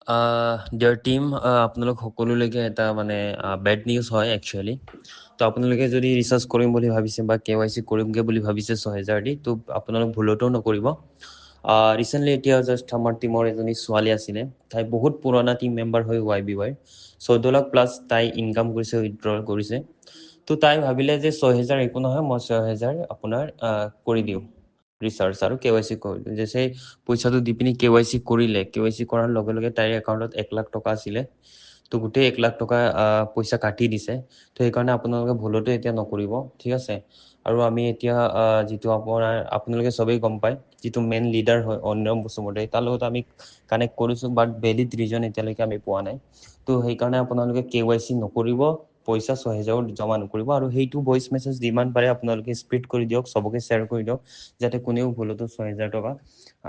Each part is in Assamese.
ডিয়াৰ টিম, আপোনালোক সকলোলৈকে এটা বেড নিউজ হয় একচুৱেলি। তো আপোনালোকে যদি ৰিচাৰ্জ কৰিম বুলি ভাবিছে বা KYC কৰিমগৈ বুলি ভাবিছে 6,000 দি, তো আপোনালোক ভুলতো নকৰিব। ৰিচেণ্টলি এতিয়া জাষ্ট আমাৰ টিমৰ এজনী ছোৱালী আছিলে, তাই বহুত পুৰণা টিম মেম্বাৰ হয় YBY, 14 লাখ প্লাছ তাই ইনকাম কৰিছে, উইথড্ৰল কৰিছে। তো তাই ভাবিলে যে 6,000 একো নহয়, মই 6,000 আপোনাৰ কৰি দিওঁ ৰিচাৰ্জ আৰু KYC কৰি দিওঁ। যে পইচাটো দি পিনি KYC কৰিলে, KYC কৰাৰ লগে লগে তাইৰ একাউণ্টত 1 লাখ টকা আছিলে, তো গোটেই 1 লাখ টকা পইচা কাটি দিছে। তো সেইকাৰণে আপোনালোকে ভুলতো এতিয়া নকৰিব, ঠিক আছে। আৰু আমি এতিয়া যিটো আপোনালোকে চবেই গম পায়, যিটো মেইন লিডাৰ হয় অনিৰম বসুমতাৰী, তাৰ লগত আমি কানেক্ট কৰিছোঁ, বাট ভেলিড ৰিজন এতিয়ালৈকে আমি পোৱা নাই। তো সেইকাৰণে আপোনালোকে KYC নকৰিব, পইচা 6,000 জমা নকৰিব। আৰু সেইটো ভইচ মেছেজ যিমান পাৰে আপোনালোকে স্প্ৰেড কৰি দিয়ক, চবকে শ্বেয়াৰ কৰি দিয়ক, যাতে কোনেও ভুলতো 6,000 টকা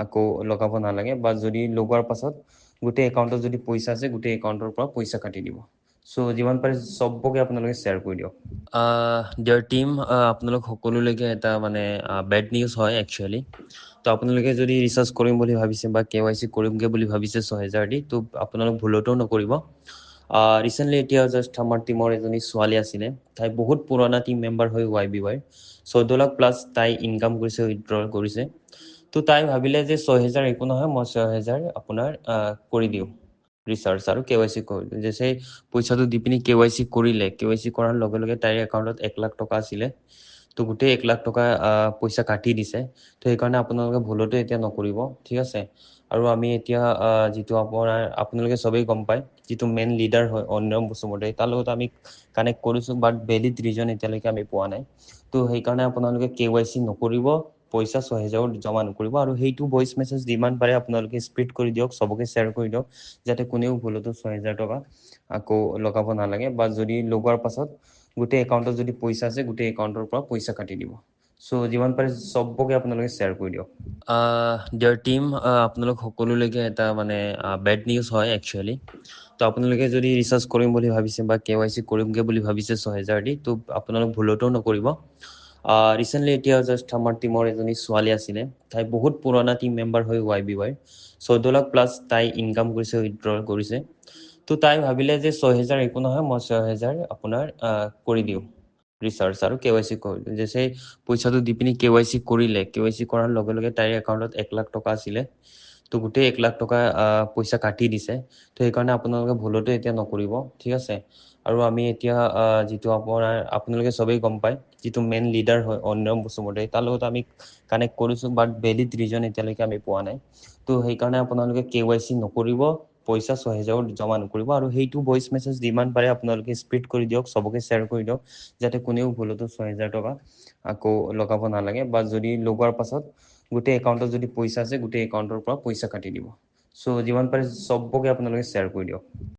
আকৌ লগাব নালাগে। বা যদি লগোৱাৰ পাছত গোটেই একাউণ্টত যদি পইচা আছে, গোটেই একাউণ্টৰ পৰা পইচা কাটি দিব। চ' যিমান পাৰে চবকে আপোনালোকে শ্বেয়াৰ কৰি দিয়ক। ডিয়াৰ টিম, আপোনালোক সকলোলৈকে এটা বেড নিউজ হয় একচুৱেলি। তো আপোনালোকে যদি ৰিচাৰ্জ কৰিম বুলি ভাবিছে বা KYC কৰিমগৈ বুলি ভাবিছে 6,000 দি, তো আপোনালোক ভুলতো নকৰিব। ৰিচেণ্টলি এতিয়া জাষ্ট আমাৰ টিমৰ এজনী ছোৱালী আছিলে, তাই বহুত পুৰণা টিম মেম্বাৰ হয় YBY, 14 লাখ প্লাছ তাই ইনকাম কৰিছে, উইথড্ৰল কৰিছে। তো তাই ভাবিলে যে 6,000 একো নহয়, মই 6,000 আপোনাৰ কৰি দিওঁ ৰিচাৰ্জ আৰু KYC কৰি দিওঁ। যে পইচাটো দি পিনি KYC কৰিলে, KYC কৰাৰ লগে লগে তাইৰ একাউণ্টত 1 লাখ টকা আছিলে, তো গোটেই 1 লাখ টকা পইচা কাটি দিছে। তো সেইকাৰণে আপোনালোকে ভুলতো এতিয়া নকৰিব, ঠিক আছে। আৰু আমি এতিয়া যিটো আপোনালোকে চবেই গম পায়, যিটো মেইন লিডাৰ হয় অনিৰম বসুমতাৰী, তাৰ লগত আমি কানেক্ট কৰিছোঁ, বাট ভেলিড ৰিজন এতিয়ালৈকে আমি পোৱা নাই। তো সেইকাৰণে আপোনালোকে KYC নকৰিব, পইচা 6,000 জমা নকৰিব। আৰু সেইটো ভইচ মেছেজ যিমান পাৰে আপোনালোকে স্প্ৰেড কৰি দিয়ক, চবকে শ্বেয়াৰ কৰি দিয়ক, যাতে কোনেও ভুলতো 6,000 টকা আকৌ লগাব নালাগে। বা যদি লগোৱাৰ পাছত গোটেই একাউণ্টত যদি পইচা আছে, গোটেই একাউণ্টৰ পৰা পইচা কাটি দিব। চ' যিমান পাৰে চবকে আপোনালোকে শ্বেয়াৰ কৰি দিয়ক। ডিয়াৰ টিম, আপোনালোক সকলোলৈকে এটা বেড নিউজ হয় একচুৱেলি। তো আপোনালোকে যদি ৰিচাৰ্জ কৰিম বুলি ভাবিছে বা KYC কৰিমগৈ বুলি ভাবিছে 6,000 দি, তো আপোনালোক ভুলতো নকৰিব। ৰিচেণ্টলি এতিয়া জাষ্ট আমাৰ টিমৰ এজনী ছোৱালী আছিলে, তাই বহুত পুৰণা টিম মেম্বাৰ হয় YBY, 14 লাখ প্লাছ তাই ইনকাম কৰিছে, উইথড্ৰল কৰিছে। তো তাই ভাবিলে যে 6,000 একো নহয়, মই 6,000 আপোনাৰ কৰি দিওঁ ৰিচাৰ্জ আৰু KYC কৰি দিওঁ। যে পইচাটো দি পিনি KYC কৰিলে, KYC কৰাৰ লগে লগে তাইৰ একাউণ্টত 1 লাখ টকা আছিলে, তো গোটেই 1 লাখ টকা পইচা কাটি দিছে। তো সেইকাৰণে আপোনালোকে ভুলতো এতিয়া নকৰিব, ঠিক আছে। আৰু আমি এতিয়া যিটো আপোনালোকে চবেই গম পায়, যিটো মেইন লিডাৰ হয় অনিৰম বসুমতাৰী, তাৰ লগত আমি কানেক্ট কৰিছোঁ, বাট ভেলিড ৰিজন এতিয়ালৈকে আমি পোৱা নাই। তো সেইকাৰণে আপোনালোকে KYC নকৰিব, পইচা 6,000 জমা নকৰিব। আৰু সেইটো ভইচ মেছেজ যিমান পাৰে আপোনালোকে স্প্ৰেড কৰি দিয়ক, চবকে শ্বেয়াৰ কৰি দিয়ক, যাতে কোনেও ভুলতো 6,000 টকা আকৌ লগাব নালাগে। বা যদি লগোৱাৰ পাছত গোটেই একাউণ্টত যদি পইচা আছে, গোটেই একাউণ্টৰ পৰা পইচা কাটি দিব। চ' যিমান পাৰে চবকে আপোনালোকে শ্বেয়াৰ কৰি দিয়ক।